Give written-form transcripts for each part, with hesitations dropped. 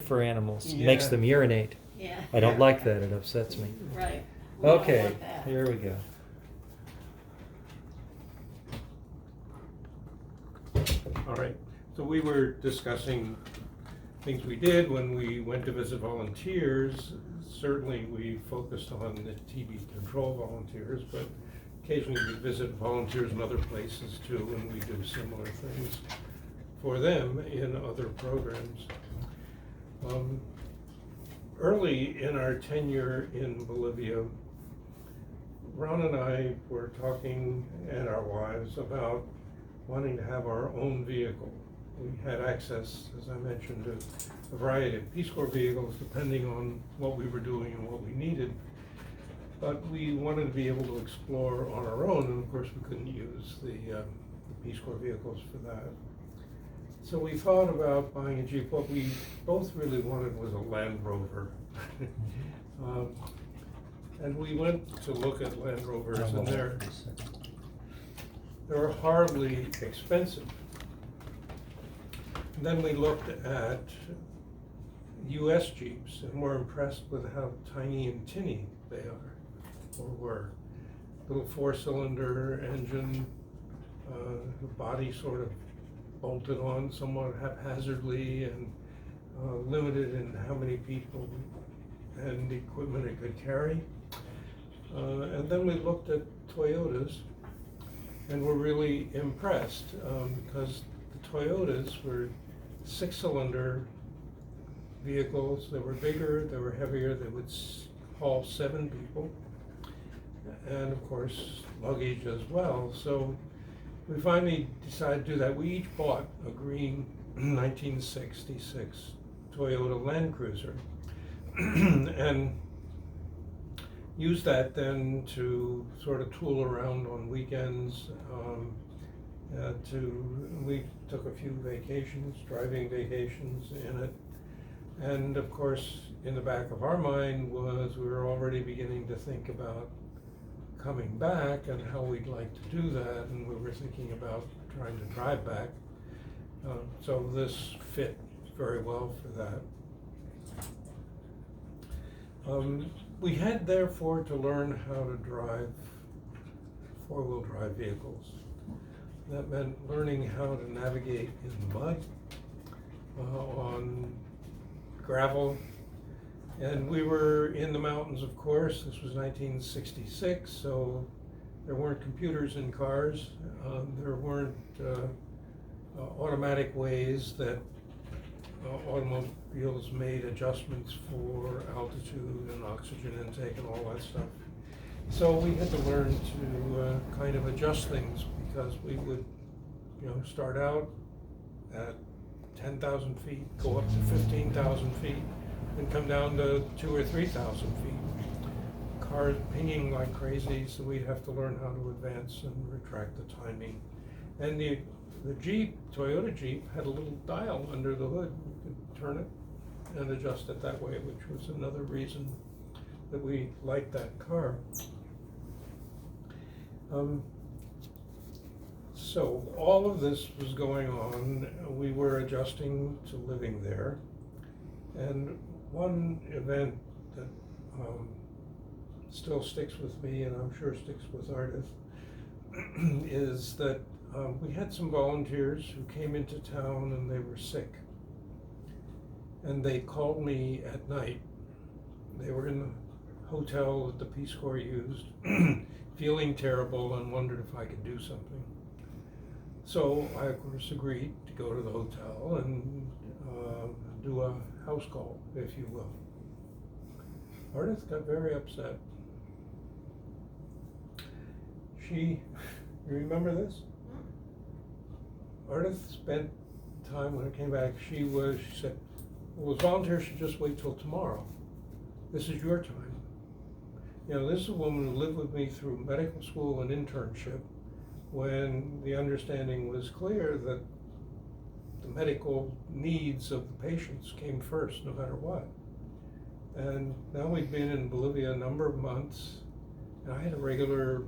for animals. Yeah. Makes them urinate. Yeah. I don't like that. It upsets me. Right. We don't Okay, want that. here we go. All right, so we were discussing things we did when we went to visit volunteers. Certainly, we focused on the TB control volunteers, but occasionally we visit volunteers in other places too, and we do similar things for them in other programs. Early in our tenure in Bolivia, Ron and I were talking, and our wives, about wanting to have our own vehicle. We had access, as I mentioned, to a variety of Peace Corps vehicles depending on what we were doing and what we needed. But we wanted to be able to explore on our own, and of course we couldn't use the Peace Corps vehicles for that. So we thought about buying a Jeep. What we both really wanted was a Land Rover. And we went to look at Land Rovers, and they're horribly expensive. And then we looked at US Jeeps and were impressed with how tiny and tinny they are, or were. Little 4-cylinder engine, the body sort of bolted on somewhat haphazardly and limited in how many people and equipment it could carry. And then we looked at Toyotas and were really impressed because the Toyotas were 6-cylinder vehicles. They were bigger, they were heavier, they would haul 7 people, and of course luggage as well. So we finally decided to do that. We each bought a green 1966 Toyota Land Cruiser and used that then to sort of tool around on weekends. We took a few vacations, driving vacations in it. And of course, in the back of our mind was we were already beginning to think about coming back and how we'd like to do that, and we were thinking about trying to drive back. So this fit very well for that. We had therefore to learn how to drive 4-wheel drive vehicles. That meant learning how to navigate in mud, on gravel, and we were in the mountains, of course. This was 1966, so there weren't computers in cars. There weren't automatic ways that automobiles made adjustments for altitude and oxygen intake and all that stuff. So we had to learn to kind of adjust things, because we would, start out at 10,000 feet, go up to 15,000 feet, and come down to 2,000 or 3,000 feet. Cars pinging like crazy, so we'd have to learn how to advance and retract the timing. And the Jeep, Toyota Jeep, had a little dial under the hood. You could turn it and adjust it that way, which was another reason that we liked that car. So all of this was going on. We were adjusting to living there. And one event that still sticks with me, and I'm sure sticks with Ardith, is that we had some volunteers who came into town and they were sick. And they called me at night. They were in the hotel that the Peace Corps used, feeling terrible, and wondered if I could do something. So I, of course, agreed to go to the hotel and do a house call, if you will. Ardith got very upset. You remember this? Ardith spent time when I came back, she said, well, the volunteers should just wait till tomorrow. This is your time. This is a woman who lived with me through medical school and internship, when the understanding was clear that the medical needs of the patients came first, no matter what. And now we've been in Bolivia a number of months, and I had a regular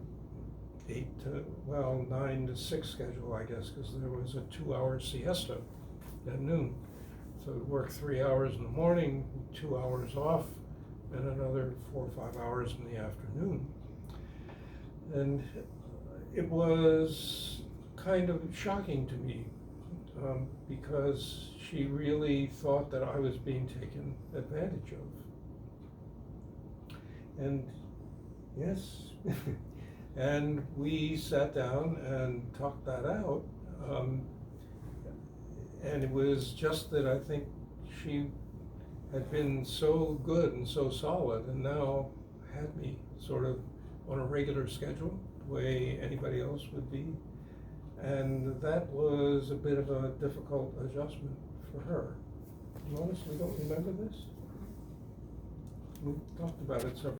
9 to 6 schedule, I guess, because there was a 2-hour siesta at noon. So I'd work 3 hours in the morning, 2 hours off, and another 4 or 5 hours in the afternoon. And it was kind of shocking to me, because she really thought that I was being taken advantage of. And yes, and we sat down and talked that out. And it was just that I think she had been so good and so solid, and now had me sort of on a regular schedule, the way anybody else would be. And that was a bit of a difficult adjustment for her. You honestly don't remember this? We talked about it several